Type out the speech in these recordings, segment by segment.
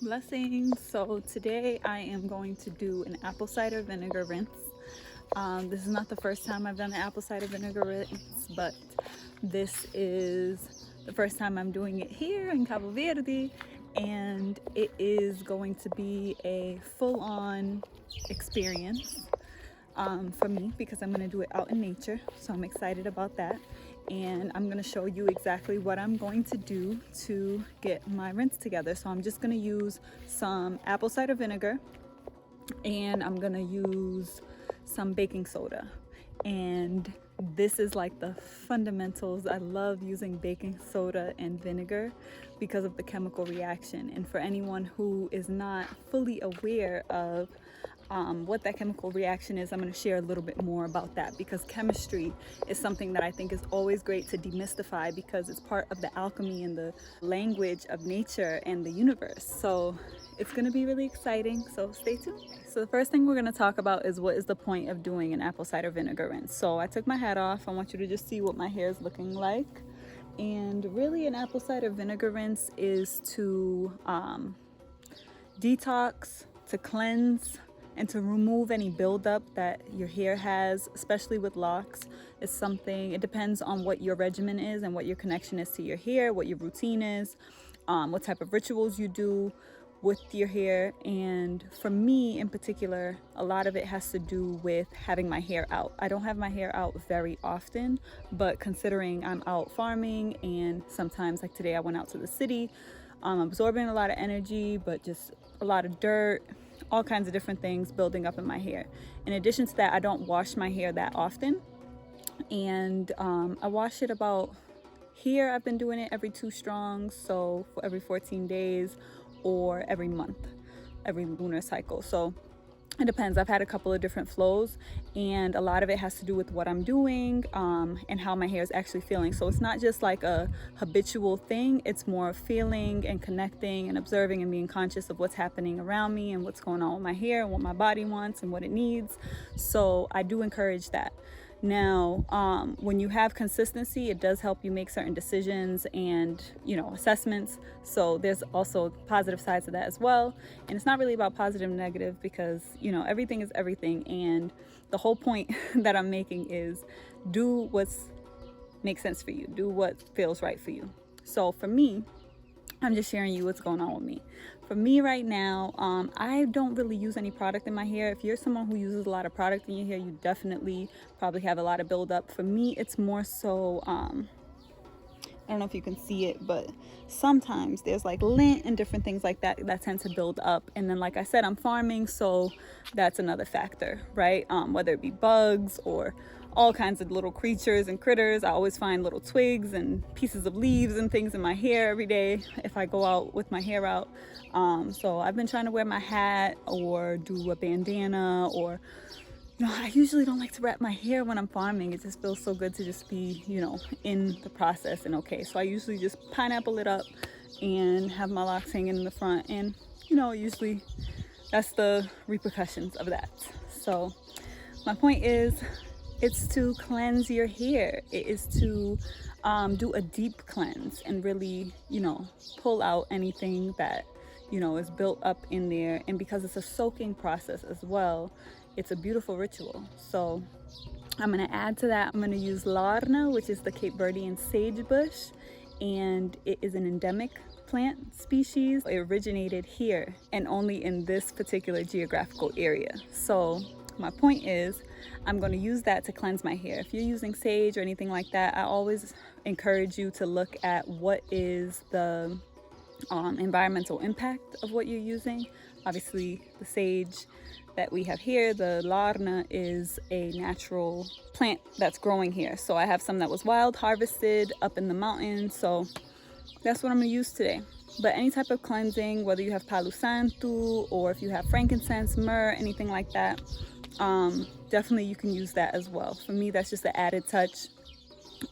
Blessings. So today I am going to do an apple cider vinegar rinse. This is not the first time I've done an apple cider vinegar rinse, but this is the first time I'm doing it here in Cabo Verde, and it is going to be a full-on experience for me because I'm going to do it out in nature. So I'm excited about that. And I'm going to show you exactly what I'm going to do to get my rinse together. So I'm just going to use some apple cider vinegar, and I'm going to use some baking soda. And this is like the fundamentals. I love using baking soda and vinegar because of the chemical reaction. And for anyone who is not fully aware of what that chemical reaction is, I'm going to share a little bit more about that, because chemistry is something that I think is always great to demystify because it's part of the alchemy and the language of nature and the universe. So it's going to be really exciting, so stay tuned. So the first thing we're going to talk about is what is the point of doing an apple cider vinegar rinse. So I took my hat off. I want you to just see what my hair is looking like. And really, an apple cider vinegar rinse is to detox, to cleanse, and to remove any buildup that your hair has, especially with locks. It's something, it depends on what your regimen is and what your connection is to your hair, what your routine is, what type of rituals you do with your hair. And for me in particular, a lot of it has to do with having my hair out. I don't have my hair out very often, but considering I'm out farming and sometimes, like today, I went out to the city, absorbing a lot of energy, but just a lot of dirt, all kinds of different things building up in my hair. In addition to that, I don't wash my hair that often, and I wash it about, here I've been doing it every 2 strongs, so for every 14 days or every month, every lunar cycle. So it depends. I've had a couple of different flows, and a lot of it has to do with what I'm doing and how my hair is actually feeling. So it's not just like a habitual thing. It's more feeling and connecting and observing and being conscious of what's happening around me and what's going on with my hair and what my body wants and what it needs. So I do encourage that. Now, when you have consistency, it does help you make certain decisions and, assessments. So there's also positive sides to that as well. And it's not really about positive and negative because, everything is everything. And the whole point that I'm making is do what makes sense for you. Do what feels right for you. So for me, I'm just sharing you what's going on with me. For me right now, I don't really use any product in my hair. If you're someone who uses a lot of product in your hair, you definitely probably have a lot of buildup. For me, it's more so, I don't know if you can see it, but sometimes there's like lint and different things like that tend to build up. And then, like I said, I'm farming, so that's another factor, right? Whether it be bugs or all kinds of little creatures and critters. I always find little twigs and pieces of leaves and things in my hair every day if I go out with my hair out. So I've been trying to wear my hat or do a bandana, or I usually don't like to wrap my hair when I'm farming. It just feels so good to just be, in the process and okay. So I usually just pineapple it up and have my locks hanging in the front. And, usually that's the repercussions of that. So my point is, it's to cleanse your hair. It is to do a deep cleanse and really, pull out anything that, is built up in there. And because it's a soaking process as well, it's a beautiful ritual. So I'm going to add to that, I'm going to use Aloe, which is the Cape Verdean sagebush, and it is an endemic plant species. It originated here and only in this particular geographical area. So my point is, I'm going to use that to cleanse my hair. If you're using sage or anything like that, I always encourage you to look at what is the environmental impact of what you're using. Obviously, the sage that we have here, the Aloe, is a natural plant that's growing here. So I have some that was wild harvested up in the mountains. So that's what I'm going to use today. But any type of cleansing, whether you have Palo Santo or if you have frankincense, myrrh, anything like that, definitely you can use that as well. For me, that's just an added touch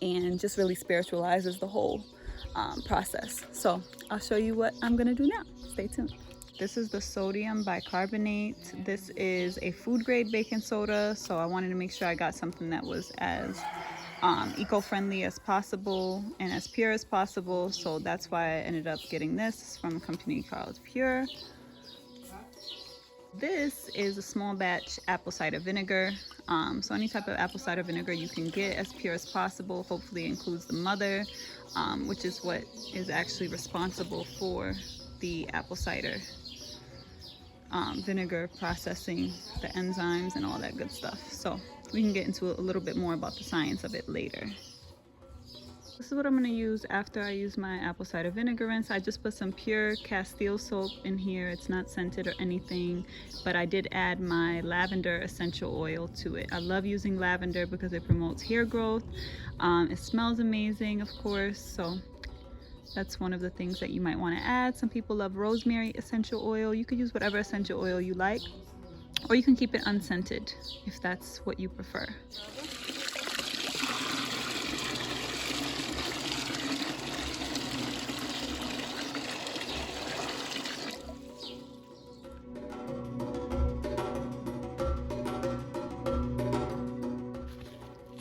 and just really spiritualizes the whole process. So I'll show you what I'm gonna do now. Stay tuned. This is the sodium bicarbonate. This is a food grade baking soda, so I wanted to make sure I got something that was as eco-friendly as possible and as pure as possible. So that's why I ended up getting this from a company called Pure. This is a small batch apple cider vinegar. So any type of apple cider vinegar you can get as pure as possible. Hopefully it includes the mother, which is what is actually responsible for the apple cider vinegar processing, the enzymes and all that good stuff. So we can get into a little bit more about the science of it later. This is what I'm going to use after I use my apple cider vinegar rinse. I just put some pure Castile soap in here. It's not scented or anything, but I did add my lavender essential oil to it. I love using lavender because it promotes hair growth. It smells amazing, of course, so that's one of the things that you might want to add. Some people love rosemary essential oil. You could use whatever essential oil you like, or you can keep it unscented if that's what you prefer.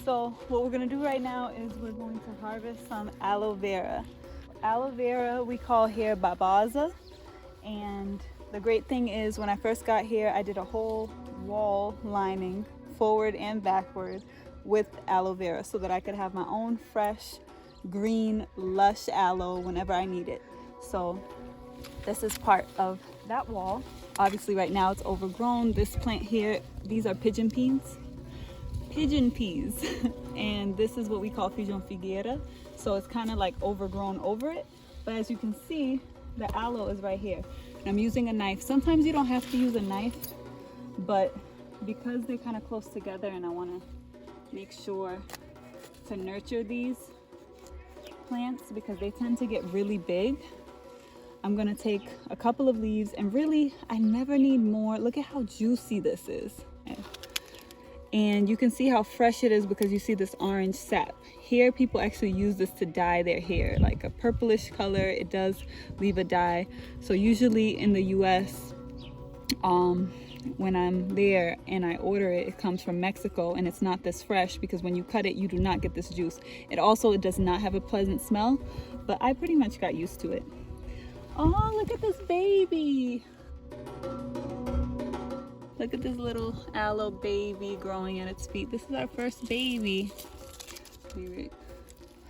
So what we're going to do right now is we're going to harvest some aloe vera. Aloe vera we call here babaza, and the great thing is when I first got here I did a whole wall lining forward and backward with aloe vera so that I could have my own fresh green lush aloe whenever I need it. So this is part of that wall. Obviously right now it's overgrown. This plant here, these are pigeon peas, and this is what we call Feijão figueira. So it's kind of like overgrown over it, but as you can see the aloe is right here, and I'm using a knife. Sometimes you don't have to use a knife, but because they're kind of close together and I want to make sure to nurture these plants because they tend to get really big, I'm going to take a couple of leaves, and really I never need more. Look at how juicy this is. And you can see how fresh it is because you see this orange sap. Here people actually use this to dye their hair, like a purplish color. It does leave a dye. So usually in the US, when I'm there and I order it, it comes from Mexico and it's not this fresh because when you cut it, you do not get this juice. It does not have a pleasant smell, but I pretty much got used to it. Oh, look at this baby. Look at this little aloe baby growing at its feet. This is our first baby.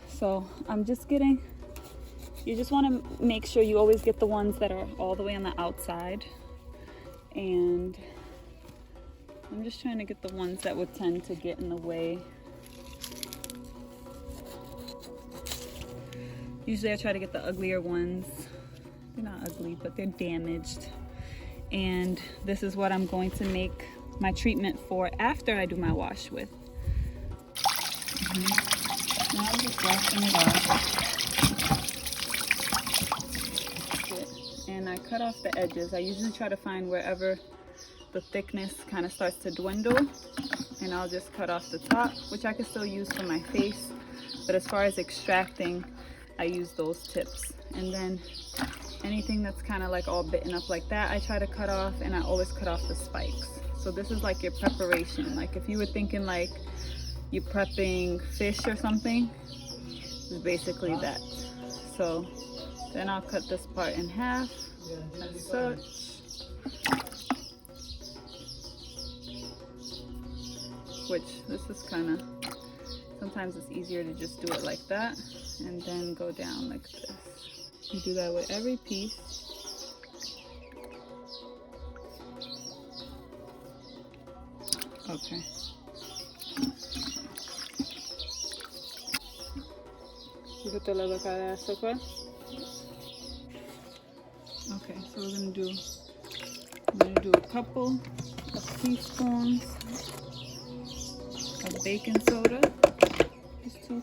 So I'm just getting, you just want to make sure you always get the ones that are all the way on the outside. And I'm just trying to get the ones that would tend to get in the way. Usually I try to get the uglier ones. They're not ugly, but they're damaged. And this is what I'm going to make my treatment for after I do my wash with. Now I'm just washing it off. And I cut off the edges. I usually try to find wherever the thickness kind of starts to dwindle, and I'll just cut off the top, which I can still use for my face. But as far as extracting, I use those tips. And then anything that's kind of like all bitten up like that, I try to cut off, and I always cut off the spikes. So this is like your preparation. Like if you were thinking like you're prepping fish or something, it's basically that. So then I'll cut this part in half as such. Which this is kind of, sometimes it's easier to just do it like that and then go down like this. You do that with every piece. Okay. Okay, so we're gonna do a couple of teaspoons of baking soda. Just two.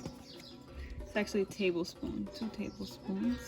It's actually a tablespoon, 2 tablespoons.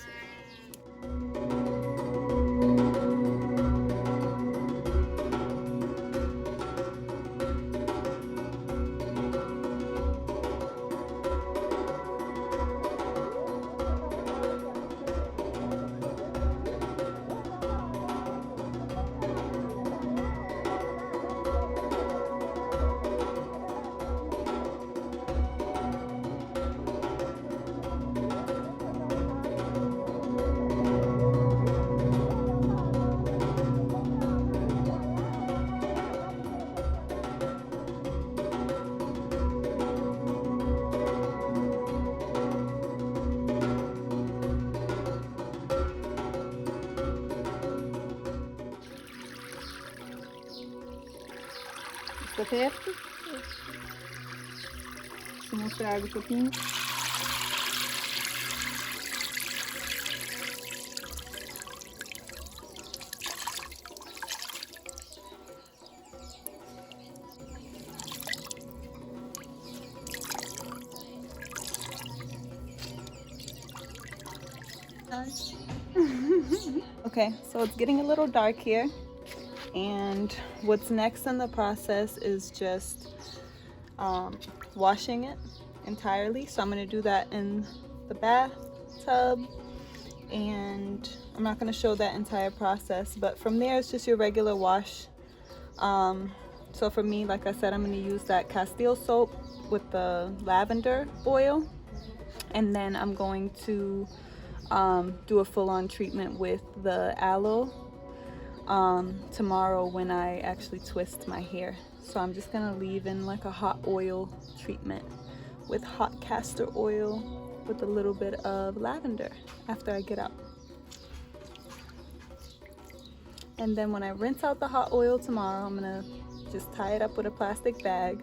Tá perto? Deixa eu mostrar água um pouquinho. Okay, so it's getting a little dark here, and what's next in the process is just washing it entirely. So I'm going to do that in the bathtub, and I'm not going to show that entire process, but from there it's just your regular wash. So for me, like I said, I'm going to use that Castile soap with the lavender oil, and then I'm going to do a full-on treatment with the aloe tomorrow when I actually twist my hair. So I'm just gonna leave in like a hot oil treatment with hot castor oil with a little bit of lavender after I get out. And then when I rinse out the hot oil tomorrow, I'm gonna just tie it up with a plastic bag.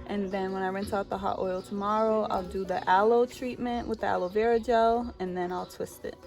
And then when I rinse out the hot oil tomorrow, I'll do the aloe treatment with the aloe vera gel, and then I'll twist it.